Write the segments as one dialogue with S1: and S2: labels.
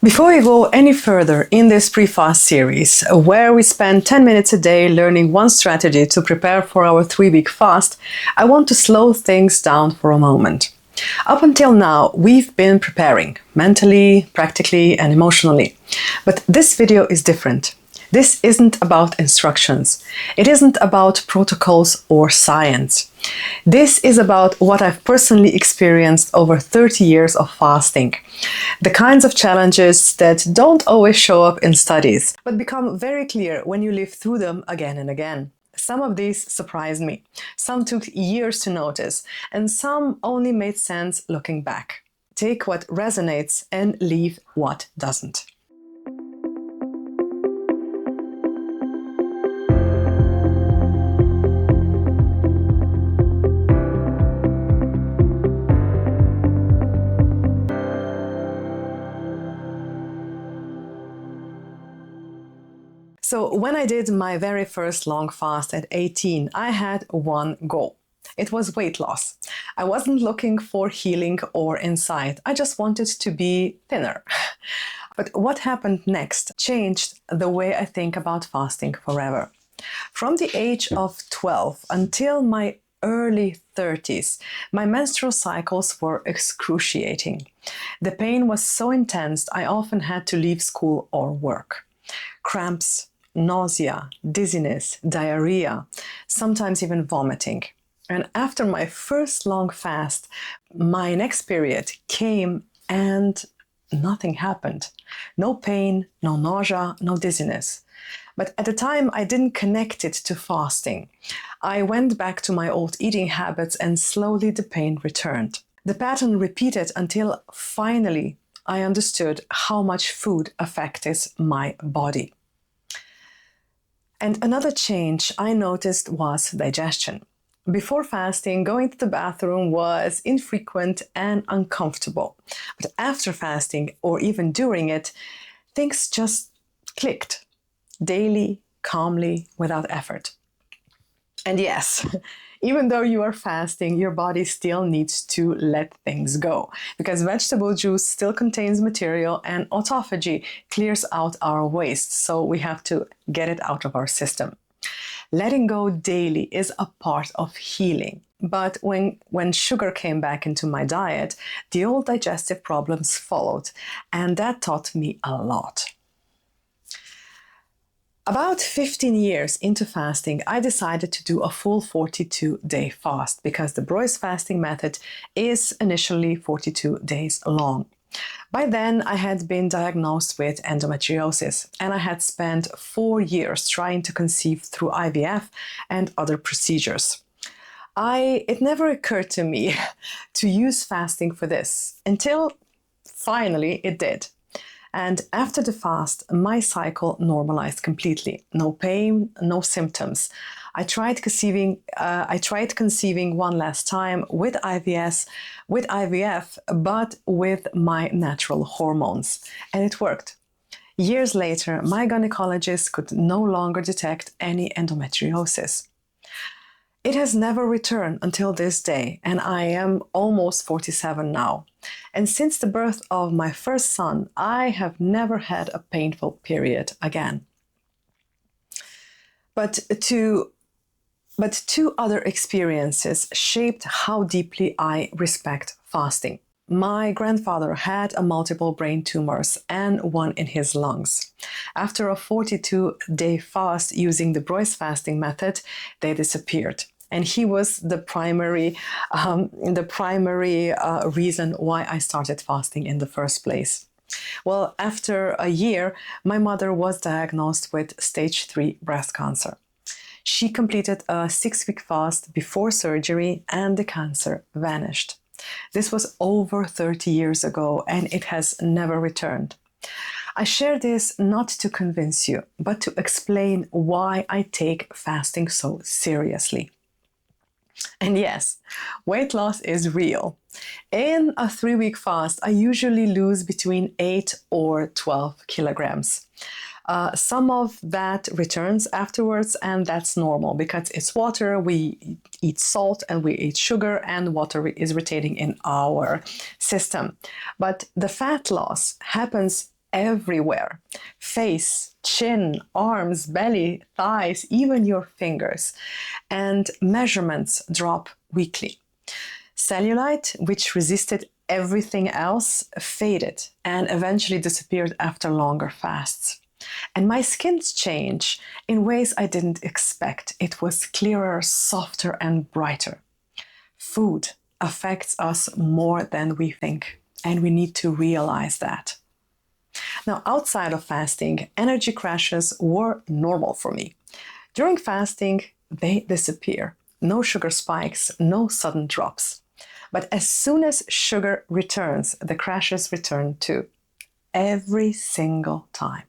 S1: Before we go any further in this pre-fast series, where we spend 10 minutes a day learning one strategy to prepare for our 3-week fast, I want to slow things down for a moment. Up until now, we've been preparing mentally, practically, and emotionally. But this video is different. This isn't about instructions. It isn't about protocols or science. This is about what I've personally experienced over 30 years of fasting. The kinds of challenges that don't always show up in studies, but become very clear when you live through them again and again. Some of these surprised me. Some took years to notice, and some only made sense looking back. Take what resonates and leave what doesn't. So when I did my very first long fast at 18, I had one goal. It was weight loss. I wasn't looking for healing or insight. I just wanted to be thinner. But what happened next changed the way I think about fasting forever. From the age of 12 until my early 30s, my menstrual cycles were excruciating. The pain was so intense, I often had to leave school or work. Cramps, nausea, dizziness, diarrhea, sometimes even vomiting. And after my first long fast, my next period came and nothing happened. No pain, no nausea, no dizziness. But at the time, I didn't connect it to fasting. I went back to my old eating habits and slowly the pain returned. The pattern repeated until finally I understood how much food affected my body. And another change I noticed was digestion. Before fasting, going to the bathroom was infrequent and uncomfortable. But after fasting, or even during it, things just clicked. Daily, calmly, without effort. And yes, even though you are fasting, your body still needs to let things go, because vegetable juice still contains material and autophagy clears out our waste, so we have to get it out of our system. Letting go daily is a part of healing. But when sugar came back into my diet, the old digestive problems followed, and that taught me a lot. About 15 years into fasting, I decided to do a full 42-day fast because the Broy's fasting method is initially 42 days long. By then, I had been diagnosed with endometriosis and I had spent 4 years trying to conceive through IVF and other procedures. It never occurred to me to use fasting for this until finally it did. And after the fast, my cycle normalized completely. No pain, no symptoms. I tried conceiving one last time with IVF, but with my natural hormones, and it worked. Years later, my gynecologist could no longer detect any endometriosis. It has never returned until this day, and I am almost 47 now. And since the birth of my first son, I have never had a painful period again. But two other experiences shaped how deeply I respect fasting. My grandfather had multiple brain tumors and one in his lungs. After a 42-day fast using the Broy's fasting method, they disappeared. And he was the primary reason why I started fasting in the first place. Well, after a year, my mother was diagnosed with stage 3 breast cancer. She completed a 6-week fast before surgery and the cancer vanished. This was over 30 years ago and it has never returned. I share this not to convince you, but to explain why I take fasting so seriously. And yes, weight loss is real. In a 3-week fast, I usually lose between 8 or 12 kilograms. Some of that returns afterwards, and that's normal because it's water. We eat salt and we eat sugar, and water is retaining in our system. But the fat loss happens everywhere. Face, chin, arms, belly, thighs, even your fingers. And measurements drop weekly. Cellulite, which resisted everything else, faded and eventually disappeared after longer fasts. And my skin's change in ways I didn't expect. It was clearer, softer, and brighter. Food affects us more than we think, and we need to realize that. Now, outside of fasting, energy crashes were normal for me. During fasting, they disappear. No sugar spikes, no sudden drops. But as soon as sugar returns, the crashes return too. Every single time.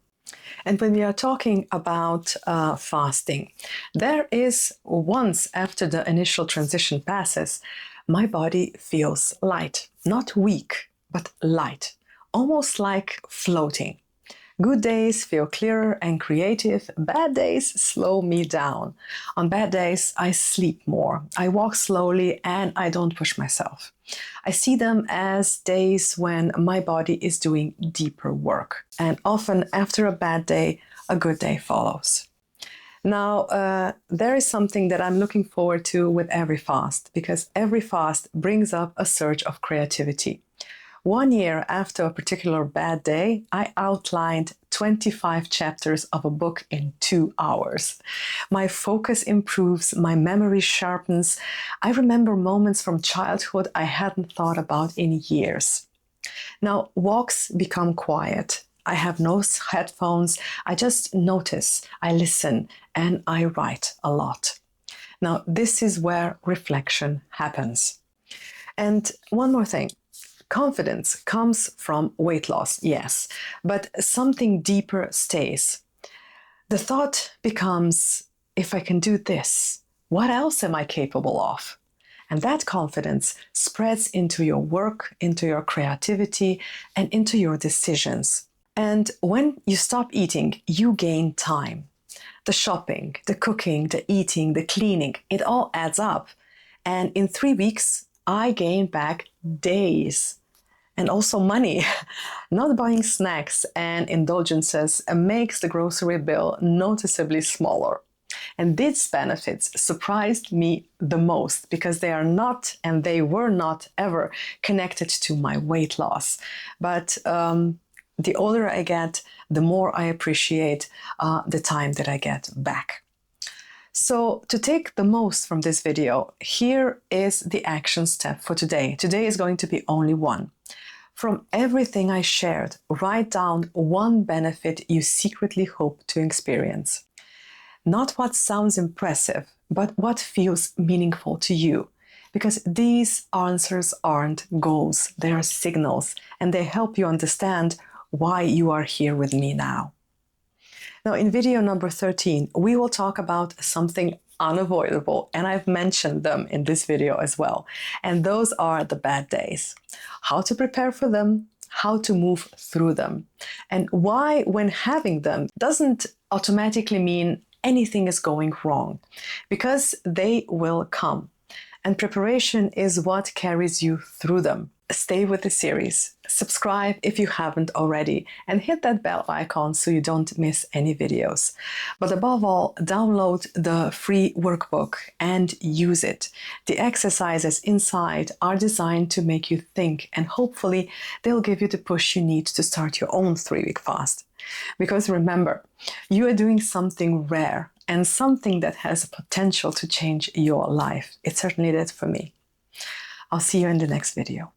S1: And when we are talking about fasting, there is, once after the initial transition passes, my body feels light. Not weak, but light. Almost like floating. Good days feel clearer and creative. Bad days slow me down. On bad days, I sleep more. I walk slowly and I don't push myself. I see them as days when my body is doing deeper work. And often after a bad day, a good day follows. Now, there is something that I'm looking forward to with every fast, because every fast brings up a surge of creativity. 1 year after a particular bad day, I outlined 25 chapters of a book in 2 hours. My focus improves, my memory sharpens. I remember moments from childhood I hadn't thought about in years. Now, walks become quiet. I have no headphones. I just notice, I listen, and I write a lot. Now, this is where reflection happens. And one more thing. Confidence comes from weight loss, yes, but something deeper stays. The thought becomes, if I can do this, what else am I capable of? And that confidence spreads into your work, into your creativity, and into your decisions. And when you stop eating, you gain time. The shopping, the cooking, the eating, the cleaning, it all adds up. And in 3 weeks, I gained back days. And also money. Not buying snacks and indulgences makes the grocery bill noticeably smaller. And these benefits surprised me the most because they are not, and they were not ever connected to my weight loss. But the older I get, the more I appreciate the time that I get back. So to take the most from this video, here is the action step for today. Today is going to be only one. From everything I shared, write down one benefit you secretly hope to experience. Not what sounds impressive, but what feels meaningful to you. Because these answers aren't goals, they are signals, and they help you understand why you are here with me now. Now, in video number 13, we will talk about something unavoidable, and I've mentioned them in this video as well. And those are the bad days. How to prepare for them, how to move through them, and why, when having them, doesn't automatically mean anything is going wrong, because they will come. And preparation is what carries you through them. Stay with the series, subscribe if you haven't already, and hit that bell icon so you don't miss any videos. But above all, download the free workbook and use it. The exercises inside are designed to make you think, and hopefully they'll give you the push you need to start your own 3-week fast. Because remember, you are doing something rare and something that has potential to change your life. It certainly did for me. I'll see you in the next video.